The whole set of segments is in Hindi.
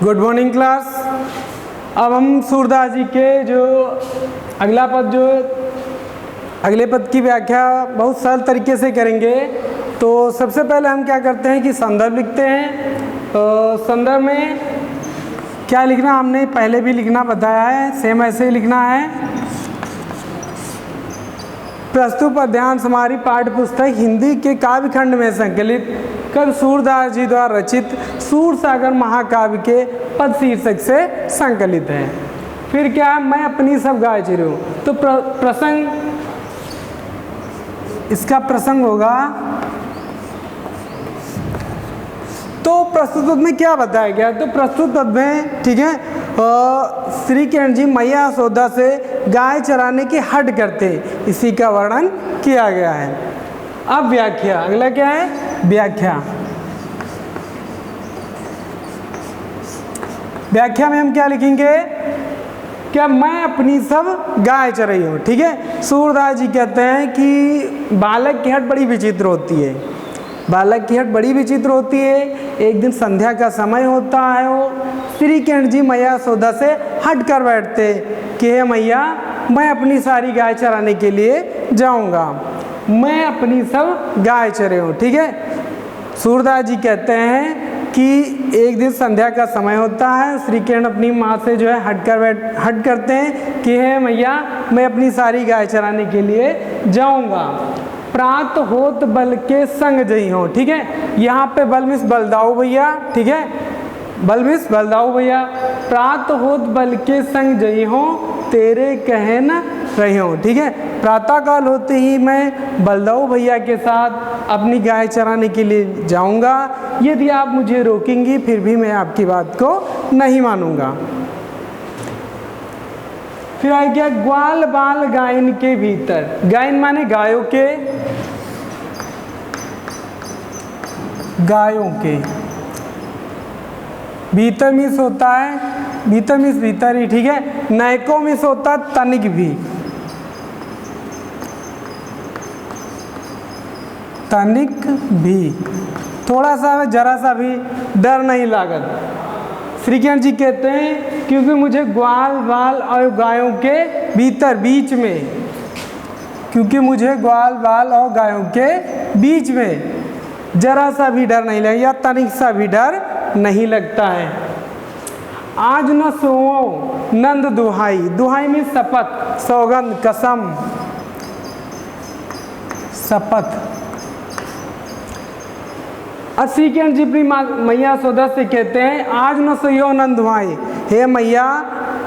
Good morning class. अब हम सूरदास जी के जो अगला पद अगले पद की व्याख्या बहुत सरल तरीके से करेंगे। तो सबसे पहले हम क्या करते हैं कि संदर्भ लिखते हैं। तो संदर्भ में क्या लिखना हमने पहले भी लिखना बताया है, सेम ऐसे ही लिखना है। प्रस्तुत पद्यांश हमारी पाठ्य पुस्तक हिंदी के काव्य खंड में संकलित कवि सूरदास जी द्वारा रचित सूरसागर महाकाव्य के पद शीर्षक से संकलित है। फिर क्या है, मैं अपनी सब गाय चिरे हूँ। तो प्रसंग, इसका प्रसंग होगा। तो प्रस्तुत पद में क्या बताया गया, तो प्रस्तुत पद में ठीक है श्री किरण जी मैया यशोदा से गाय चराने की हट करते, इसी का वर्णन किया गया है। अब व्याख्या, अगला क्या है व्याख्या। व्याख्या में हम क्या लिखेंगे, क्या मैं अपनी सब गाय चराई हूँ। ठीक है, सूरदास जी कहते हैं कि बालक की हट बड़ी विचित्र होती है। बालक की हट बड़ी विचित्र होती है। एक दिन संध्या का समय होता है, वो श्री किरण जी मैया यशोदा से हट कर बैठते कि हे मैया, मैं अपनी सारी गाय चराने के लिए जाऊंगा, मैं अपनी सब गाय चरे हूँ। ठीक है, सूरदास जी कहते हैं कि एक दिन संध्या का समय होता है, श्री किरण अपनी माँ से जो है हट करते हैं कि हे मैया, मैं अपनी सारी गाय चराने के लिए जाऊंगा। प्रात होत बल के संग जई हो। ठीक है, यहाँ पे बल मिस बलदाऊ भैया। ठीक है, बल मिस बलदाऊ भैया। प्रात होत बल के संग जई हो, तेरे कहे न रही हो। ठीक है, प्रातः काल होते ही मैं बलदाऊ भैया के साथ अपनी गाय चराने के लिए जाऊंगा। यदि आप मुझे रोकेंगी फिर भी मैं आपकी बात को नहीं मानूंगा। फिर आ गया ग्वाल बाल गायन के भीतर। गायन माने गायों के, गायों के भीतर मिस होता है, भीतर मिस भीतर ही। ठीक है, नैको मिस होता तनिक भी, तनिक भी, थोड़ा सा जरा सा भी डर नहीं लागत। श्री किरण जी कहते हैं क्योंकि मुझे ग्वाल बाल और गायों के भीतर बीच में, क्योंकि मुझे ग्वाल बाल और गायों के बीच में जरा सा भी डर नहीं लगता या तनिक सा भी डर नहीं लगता है। आज न सोओ नंद दुहाई, दुहाई में शपथ, सौगंध, कसम, शपथ। श्री किरण जी अपनी मैया यशोदा से कहते हैं आज न सोयो नंद दुहाई, हे मैया,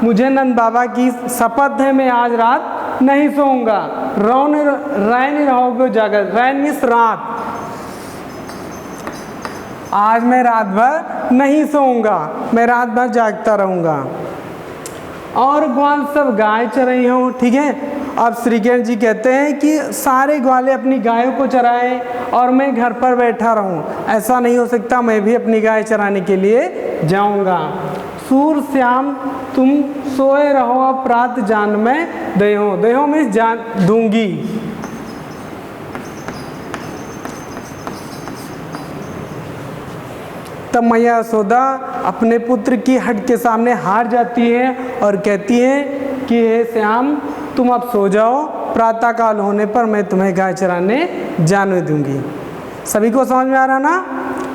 मुझे नंद बाबा की शपथ है, मैं आज रात नहीं सोऊंगा। रैन रहोगे जागर, रैन मिस रात, आज मैं रात भर नहीं सोऊंगा, मैं रात भर जागता रहूंगा। और ग्वाल सब गाय चराई हूँ। ठीक है, अब श्री किरण जी कहते हैं कि सारे ग्वाले अपनी गायों को चराएं और मैं घर पर बैठा रहूं, ऐसा नहीं हो सकता, मैं भी अपनी गाय चराने के लिए जाऊंगा। सूर श्याम तुम सोए रहो, अब प्रात जान में दयो, दयो में जान दूंगी। तब मैया यशोदा अपने पुत्र की हट के सामने हार जाती है और कहती है कि हे श्याम, तुम अब सो जाओ, प्रातः काल होने पर मैं तुम्हें गाय चराने जाने दूंगी। सभी को समझ में आ रहा ना?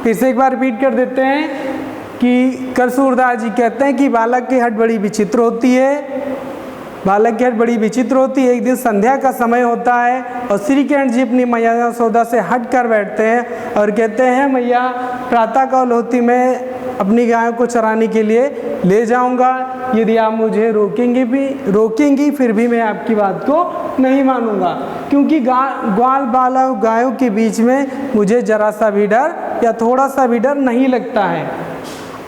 फिर से एक बार रिपीट कर देते हैं कि कल सूरदास जी कहते हैं कि बालक की हट बड़ी विचित्र होती है, बालक की हट बड़ी विचित्र होती है। एक दिन संध्या का समय होता है और श्री किरण जी अपनी मैया यशोदा से हट कर बैठते हैं और कहते हैं मैया, प्रातः काल होती मैं अपनी गायों को चराने के लिए ले जाऊंगा, यदि आप मुझे रोकेंगी फिर भी मैं आपकी बात को नहीं मानूंगा, क्योंकि ग्वाल बाल और गायों के बीच में मुझे जरा सा भी डर या थोड़ा सा भी डर नहीं लगता है।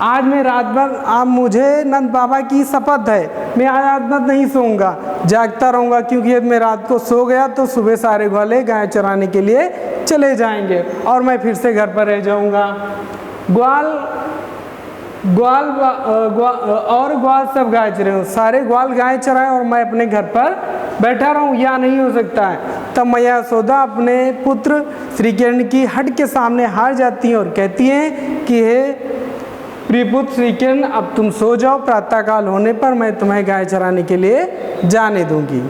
आज मैं रात भर, आप मुझे नंद बाबा की शपथ है, मैं आज रात भर नहीं सोऊंगा, जागता रहूंगा, क्योंकि यदि मैं रात को सो गया तो सुबह सारे ग्वाले गाय चराने के लिए चले जाएंगे और मैं फिर से घर पर रह जाऊंगा। ग्वाल सब गाय चरे हूँ, सारे ग्वाल गाय चराएं और मैं अपने घर पर बैठा रहूं, या नहीं हो सकता है। तब मैया यशोदा अपने पुत्र श्री किरण की हट के सामने हार जाती हैं और कहती हैं कि हे प्रियपुत्र श्री किरण अब तुम सो जाओ, प्रातःकाल होने पर मैं तुम्हें गाय चराने के लिए जाने दूंगी।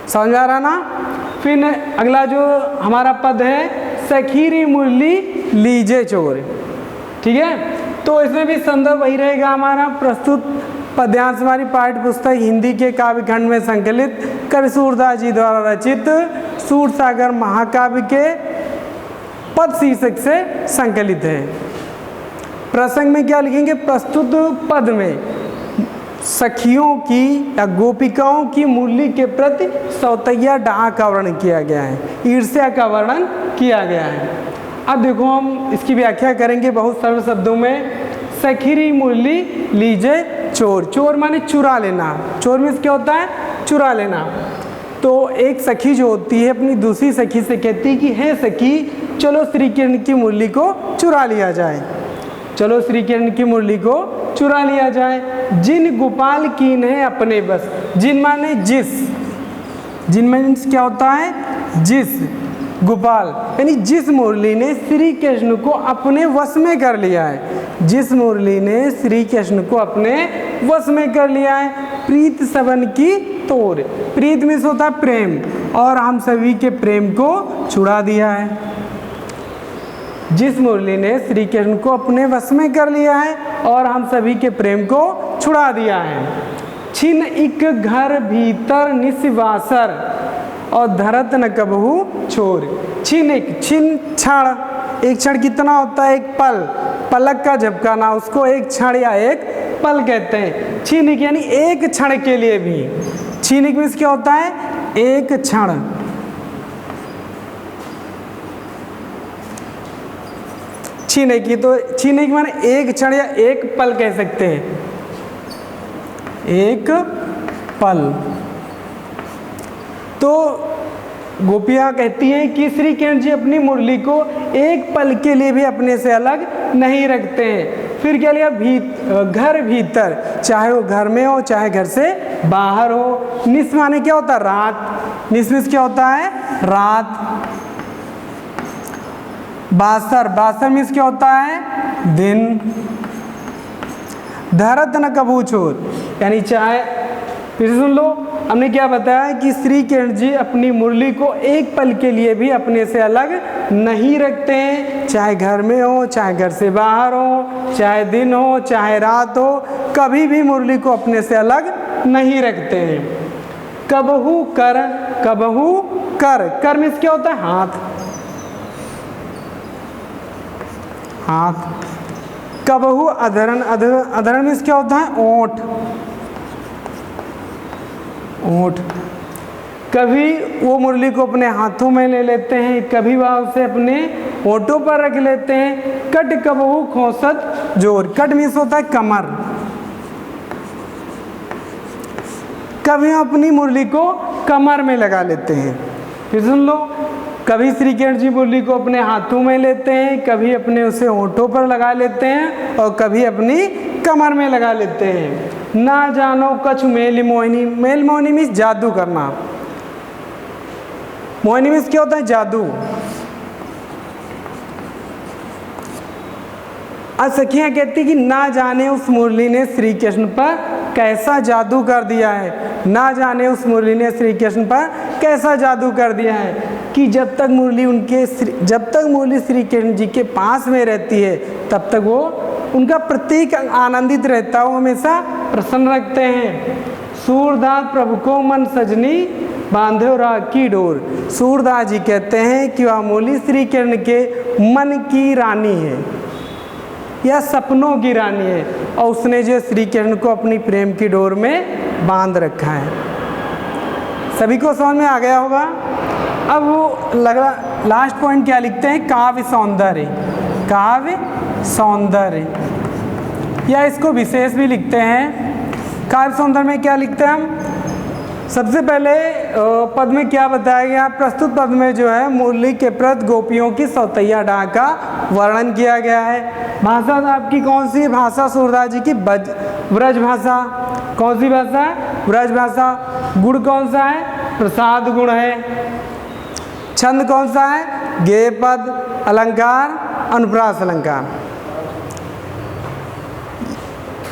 समझ आ रहा ना। फिर अगला जो हमारा पद है, सखीरी मुरली लीजे चोर। ठीक है, तो इसमें भी संदर्भ वही रहेगा हमारा। प्रस्तुत पद्यांश हमारी पाठ्य पुस्तक हिंदी के काव्यखंड में संकलित कवि सूरदास जी द्वारा रचित सूरसागर महाकाव्य के पद शीर्षक से संकलित है। प्रसंग में क्या लिखेंगे, प्रस्तुत पद में सखियों की या गोपिकाओं की मुरली के प्रति सौतैया डाह का वर्णन किया गया है, ईर्ष्या का वर्णन किया गया है। अब देखो हम इसकी व्याख्या करेंगे बहुत सरल शब्दों में। सखीरी मुरली लीजे चोर। चोर माने चुरा लेना। चोर मीन्स क्या होता है, चुरा लेना। तो एक सखी जो होती है अपनी दूसरी सखी से कहती है कि हे सखी, चलो श्री किरण की मुरली को चुरा लिया जाए, चलो श्री किरण की मुरली को चुरा लिया जाए। जिन गोपाल कीन है अपने बस। जिन माने जिस, जिन मीन्स क्या होता है, जिस। गोपाल यानी जिस मुरली ने श्री कृष्ण को अपने वश में कर लिया है, जिस मुरली ने श्री कृष्ण को अपने वश में कर लिया है। प्रीत सबन की तोर। प्रीत मीन्स होता है प्रेम, और हम सभी के प्रेम को छुड़ा दिया है। जिस मुरली ने श्री कृष्ण को अपने वश में कर लिया है और हम सभी के प्रेम को छुड़ा दिया है। छिन इक घर भीतर निस्वासर और धरत न कबहू छोर। छिन एक, छिन क्षण, एक क्षण कितना होता है, एक पल, पलक का झपकाना, उसको एक क्षण या एक पल कहते हैं। छिनिक यानी एक क्षण के लिए भी। छिनिक मीन्स क्या होता है, एक क्षण। छीने की, तो छीने की माने एक क्षण या एक पल कह सकते हैं, एक पल। तो गोपियाँ कहती हैं कि श्री किरण जी अपनी मुरली को एक पल के लिए भी अपने से अलग नहीं रखते हैं। फिर क्या लिया, घर भीतर, चाहे वो घर में हो चाहे घर से बाहर हो। निस माने क्या होता है, रात। निस क्या होता है, रात। बासर, बासर मीन्स क्या होता है, दिन। धरत न कबू छोर यानी चाहे, फिर सुन लो, हमने क्या बताया कि श्री किरण जी अपनी मुरली को एक पल के लिए भी अपने से अलग नहीं रखते हैं। चाहे घर में हो चाहे घर से बाहर हो, चाहे दिन हो चाहे रात हो, कभी भी मुरली को अपने से अलग नहीं रखते हैं। कबहू कर, कबहू कर, कर मीन्स क्या होता है, हाथ। हाथ। कबहू अधरण, अधरण मीन्स क्या होता है, ओंठ। ओंठ। कभी वो मुरली को अपने हाथों में ले लेते हैं, कभी वह उसे अपने ओंठों पर रख लेते हैं। कट कबहू खोसत जोर। कट मीन्स होता है कमर। कभी अपनी मुरली को कमर में लगा लेते हैं। फिर सुन लो, कभी श्री किरण जी मुरली को अपने हाथों में लेते हैं, कभी अपने उसे होठों पर लगा लेते हैं और कभी अपनी कमर में लगा लेते हैं। ना जानो कछु मेल मोहिनी। मेल मोहिनी मीन्स जादू करना। मोहिनी मीन्स क्या होता है, जादू। आज सखियां कहती कि ना जाने उस मुरली ने श्री कृष्ण पर कैसा जादू कर दिया है, ना जाने उस मुरली ने श्री कृष्ण पर कैसा जादू कर दिया है कि जब तक मुरली श्री कृष्ण जी के पास में रहती है तब तक वो उनका प्रतीक आनंदित रहता है, वो हमेशा प्रसन्न रखते हैं। सूरदास प्रभु को मन सजनी बांधो राग की डोर। सूरदास जी कहते हैं कि वह मुरली श्री कृष्ण के मन की रानी है या सपनों की रानी है, और उसने जो श्री कृष्ण को अपनी प्रेम की डोर में बांध रखा है। सभी को समझ में आ गया होगा। अब वो लास्ट पॉइंट क्या लिखते हैं, काव्य सौंदर्य। काव्य सौंदर्य या इसको विशेष भी लिखते हैं। काव्य सौंदर्य में क्या लिखते हैं हम, सबसे पहले पद में क्या बताया गया, प्रस्तुत पद में जो है मुरली के प्रति गोपियों की सौतैया डाह का वर्णन किया गया है। भाषा आपकी कौन सी भाषा, सूरदास जी की ब्रज भाषा। कौन सी भाषा है, ब्रज भाषा। गुण कौन सा है, प्रसाद गुण है। छंद कौन सा है, गेय पद। अलंकार अनुप्रास अलंकार।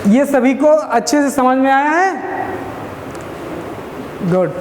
ये सभी को अच्छे से समझ में आया है? गुड।